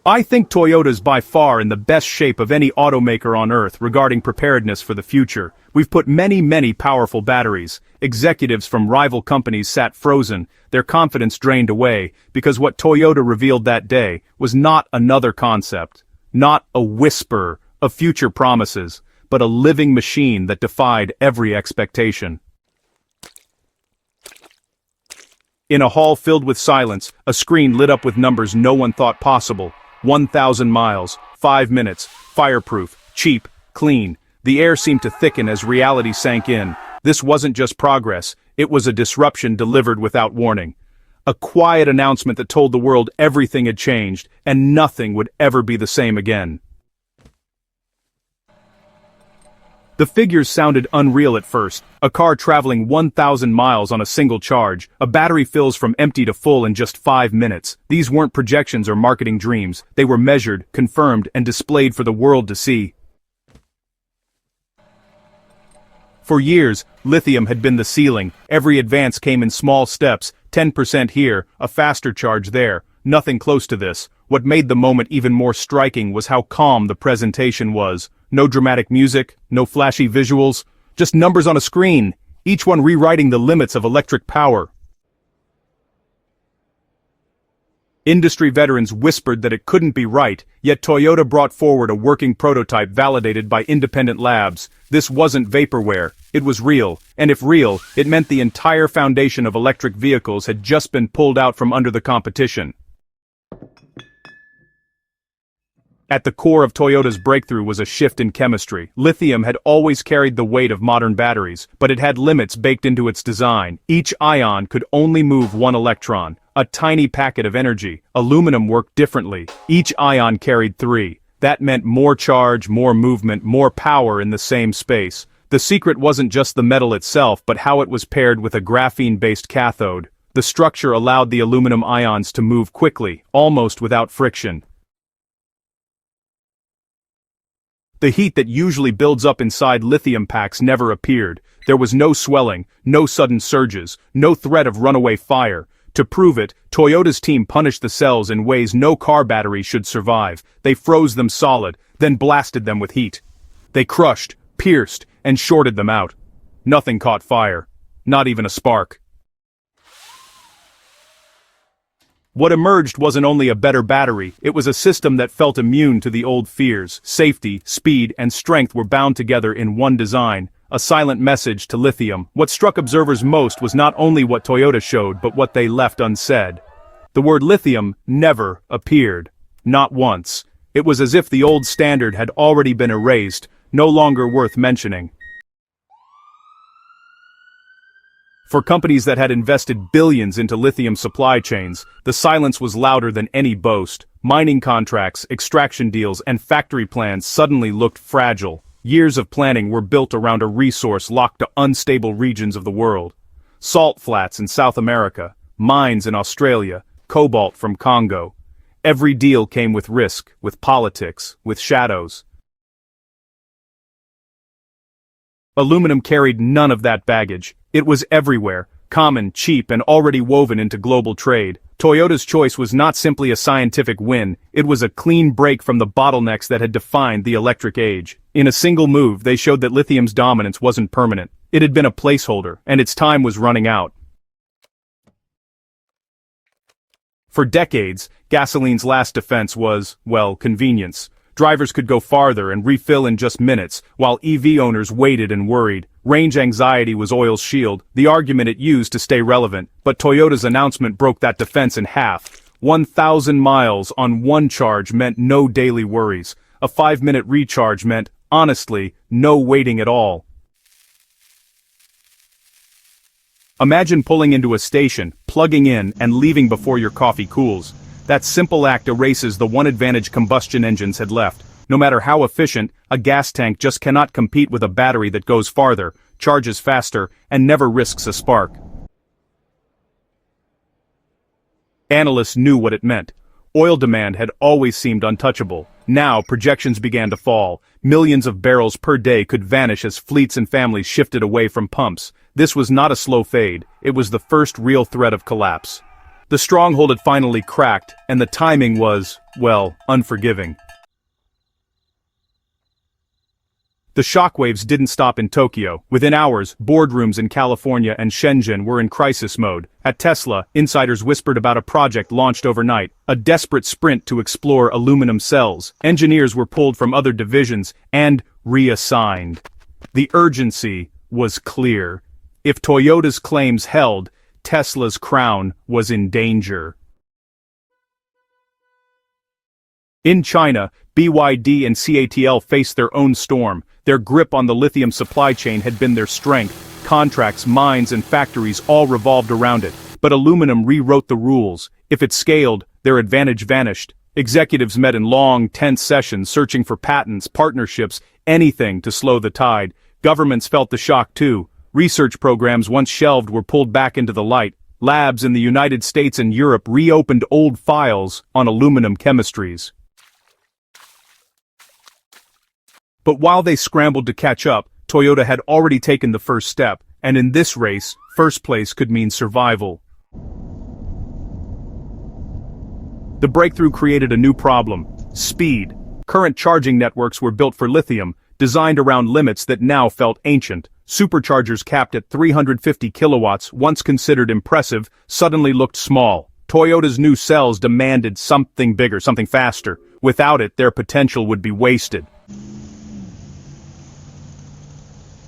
I think Toyota's by far in the best shape of any automaker on Earth regarding preparedness for the future. We've put many powerful batteries. Executives from rival companies sat frozen, their confidence drained away, because what Toyota revealed that day was not another concept, not a whisper of future promises, but a living machine that defied every expectation. In a hall filled with silence, a screen lit up with numbers no one thought possible. 1,000 miles, 5 minutes, fireproof, cheap, clean. The air seemed to thicken as reality sank in. This wasn't just progress, it was a disruption delivered without warning. A quiet announcement that told the world everything had changed, and nothing would ever be the same again. The figures sounded unreal at first. A car traveling 1,000 miles on a single charge, a battery fills from empty to full in just 5 minutes. These weren't projections or marketing dreams, they were measured, confirmed, and displayed for the world to see. For years, lithium had been the ceiling. Every advance came in small steps, 10% here, a faster charge there, nothing close to this. What made the moment even more striking was how calm the presentation was. No dramatic music, no flashy visuals, just numbers on a screen, each one rewriting the limits of electric power. Industry veterans whispered that it couldn't be right, yet Toyota brought forward a working prototype validated by independent labs. This wasn't vaporware, it was real, and if real, it meant the entire foundation of electric vehicles had just been pulled out from under the competition. At the core of Toyota's breakthrough was a shift in chemistry. Lithium had always carried the weight of modern batteries, but it had limits baked into its design. Each ion could only move one electron, a tiny packet of energy. Aluminum worked differently. Each ion carried 3. That meant more charge, more movement, more power in the same space. The secret wasn't just the metal itself, but how it was paired with a graphene-based cathode. The structure allowed the aluminum ions to move quickly, almost without friction. The heat that usually builds up inside lithium packs never appeared. There was no swelling, no sudden surges, no threat of runaway fire. To prove it, Toyota's team punished the cells in ways no car battery should survive. They froze them solid, then blasted them with heat. They crushed, pierced, and shorted them out. Nothing caught fire. Not even a spark. What emerged wasn't only a better battery, it was a system that felt immune to the old fears. Safety, speed, and strength were bound together in one design, a silent message to lithium. What struck observers most was not only what Toyota showed, but what they left unsaid. The word lithium never appeared. Not once. It was as if the old standard had already been erased, no longer worth mentioning. For companies that had invested billions into lithium supply chains, the silence was louder than any boast. Mining contracts, extraction deals, and factory plans suddenly looked fragile. Years of planning were built around a resource locked to unstable regions of the world. Salt flats in South America, mines in Australia, cobalt from Congo. Every deal came with risk, with politics, with shadows. Aluminum carried none of that baggage. It was everywhere, common, cheap, and already woven into global trade. Toyota's choice was not simply a scientific win, it was a clean break from the bottlenecks that had defined the electric age. In a single move, they showed that lithium's dominance wasn't permanent. It had been a placeholder, and its time was running out. For decades, gasoline's last defense was, well, convenience. Drivers could go farther and refill in just minutes, while EV owners waited and worried. Range anxiety was oil's shield, the argument it used to stay relevant, but Toyota's announcement broke that defense in half. 1,000 miles on one charge meant no daily worries. A 5-minute recharge meant, honestly, no waiting at all. Imagine pulling into a station, plugging in, and leaving before your coffee cools. That simple act erases the one advantage combustion engines had left. No matter how efficient, a gas tank just cannot compete with a battery that goes farther, charges faster, and never risks a spark. Analysts knew what it meant. Oil demand had always seemed untouchable. Now, projections began to fall. Millions of barrels per day could vanish as fleets and families shifted away from pumps. This was not a slow fade, it was the first real threat of collapse. The stronghold had finally cracked, and the timing was, well, unforgiving. The shockwaves didn't stop in Tokyo. Within hours, boardrooms in California and Shenzhen were in crisis mode. At Tesla, insiders whispered about a project launched overnight, a desperate sprint to explore aluminum cells. Engineers were pulled from other divisions and reassigned. The urgency was clear. If Toyota's claims held, Tesla's crown was in danger. In China, BYD and CATL faced their own storm. Their grip on the lithium supply chain had been their strength. Contracts, mines, and factories all revolved around it. But aluminum rewrote the rules. If it scaled, their advantage vanished. Executives met in long, tense sessions searching for patents, partnerships, anything to slow the tide. Governments felt the shock too. Research programs once shelved were pulled back into the light. Labs in the United States and Europe reopened old files on aluminum chemistries. But while they scrambled to catch up, Toyota had already taken the first step, and in this race, first place could mean survival. The breakthrough created a new problem: speed. Current charging networks were built for lithium, designed around limits that now felt ancient. Superchargers capped at 350 kilowatts, once considered impressive, suddenly looked small. Toyota's new cells demanded something bigger, something faster. Without it, their potential would be wasted.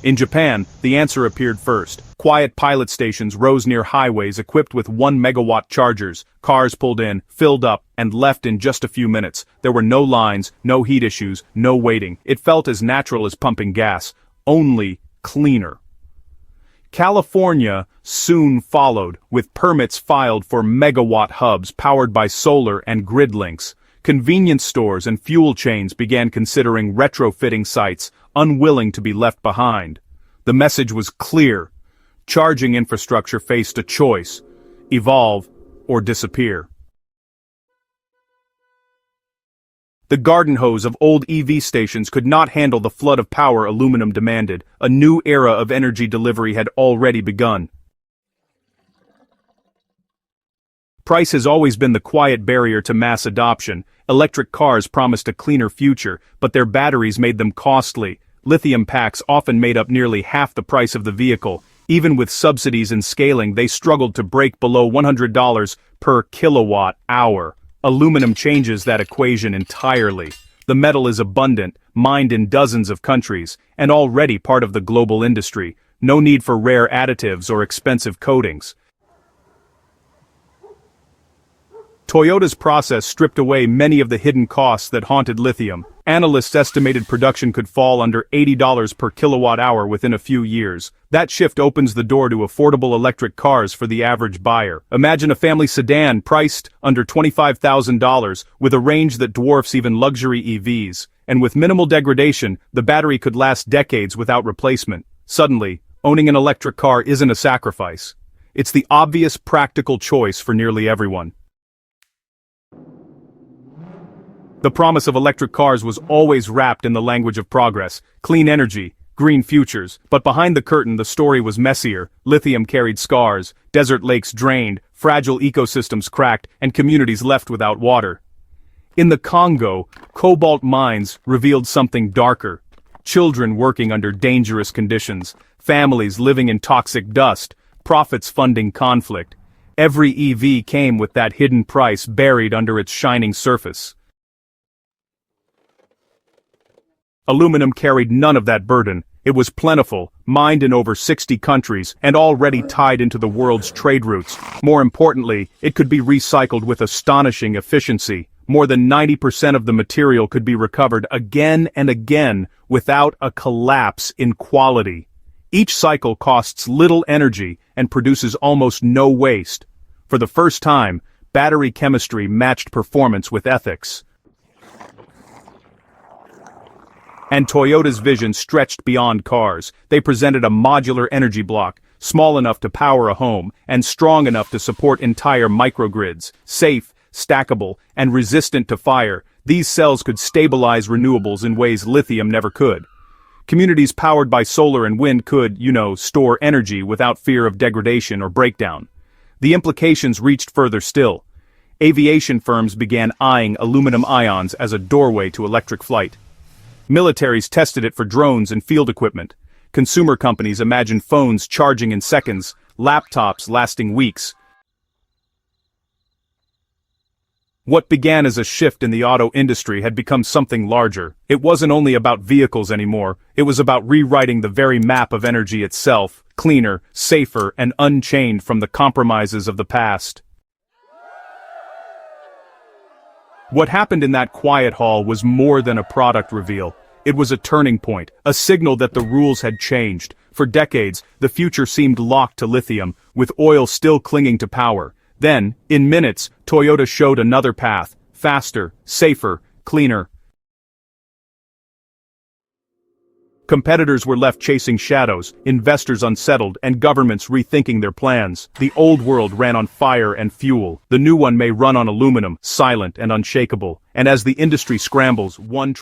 In Japan, the answer appeared first. Quiet pilot stations rose near highways equipped with 1-megawatt chargers. Cars pulled in, filled up, and left in just a few minutes. There were no lines, no heat issues, no waiting. It felt as natural as pumping gas, only cleaner. California soon followed, with permits filed for megawatt hubs powered by solar and grid links. Convenience stores and fuel chains began considering retrofitting sites, unwilling to be left behind. The message was clear. Charging infrastructure faced a choice: evolve or disappear. The garden hose of old EV stations could not handle the flood of power aluminum demanded. A new era of energy delivery had already begun. Price has always been the quiet barrier to mass adoption. Electric cars promised a cleaner future, but their batteries made them costly. Lithium packs often made up nearly half the price of the vehicle. Even with subsidies and scaling, they struggled to break below $100 per kilowatt hour. Aluminum changes that equation entirely. The metal is abundant, mined in dozens of countries, and already part of the global industry. No need for rare additives or expensive coatings. Toyota's process stripped away many of the hidden costs that haunted lithium. Analysts estimated production could fall under $80 per kilowatt hour within a few years. That shift opens the door to affordable electric cars for the average buyer. Imagine a family sedan priced under $25,000 with a range that dwarfs even luxury EVs. And with minimal degradation, the battery could last decades without replacement. Suddenly, owning an electric car isn't a sacrifice. It's the obvious practical choice for nearly everyone. The promise of electric cars was always wrapped in the language of progress, clean energy, green futures. But behind the curtain, the story was messier. Lithium carried scars, desert lakes drained, fragile ecosystems cracked, and communities left without water. In the Congo, cobalt mines revealed something darker. Children working under dangerous conditions, families living in toxic dust, profits funding conflict. Every EV came with that hidden price buried under its shining surface. Aluminum carried none of that burden. It was plentiful, mined in over 60 countries, and already tied into the world's trade routes. More importantly, it could be recycled with astonishing efficiency. More than 90% of the material could be recovered again and again without a collapse in quality. Each cycle costs little energy and produces almost no waste. For the first time, battery chemistry matched performance with ethics. And Toyota's vision stretched beyond cars. They presented a modular energy block, small enough to power a home, and strong enough to support entire microgrids. Safe, stackable, and resistant to fire, these cells could stabilize renewables in ways lithium never could. Communities powered by solar and wind could, store energy without fear of degradation or breakdown. The implications reached further still. Aviation firms began eyeing aluminum ions as a doorway to electric flight. Militaries tested it for drones and field equipment. Consumer companies imagined phones charging in seconds, laptops lasting weeks. What began as a shift in the auto industry had become something larger. It wasn't only about vehicles anymore, it was about rewriting the very map of energy itself, cleaner, safer, and unchained from the compromises of the past. What happened in that quiet hall was more than a product reveal. It was a turning point, a signal that the rules had changed. For decades, the future seemed locked to lithium, with oil still clinging to power. Then, in minutes, Toyota showed another path, faster, safer, cleaner. Competitors were left chasing shadows, investors unsettled, and governments rethinking their plans. The old world ran on fire and fuel. The new one may run on aluminum, silent and unshakable. And as the industry scrambles, one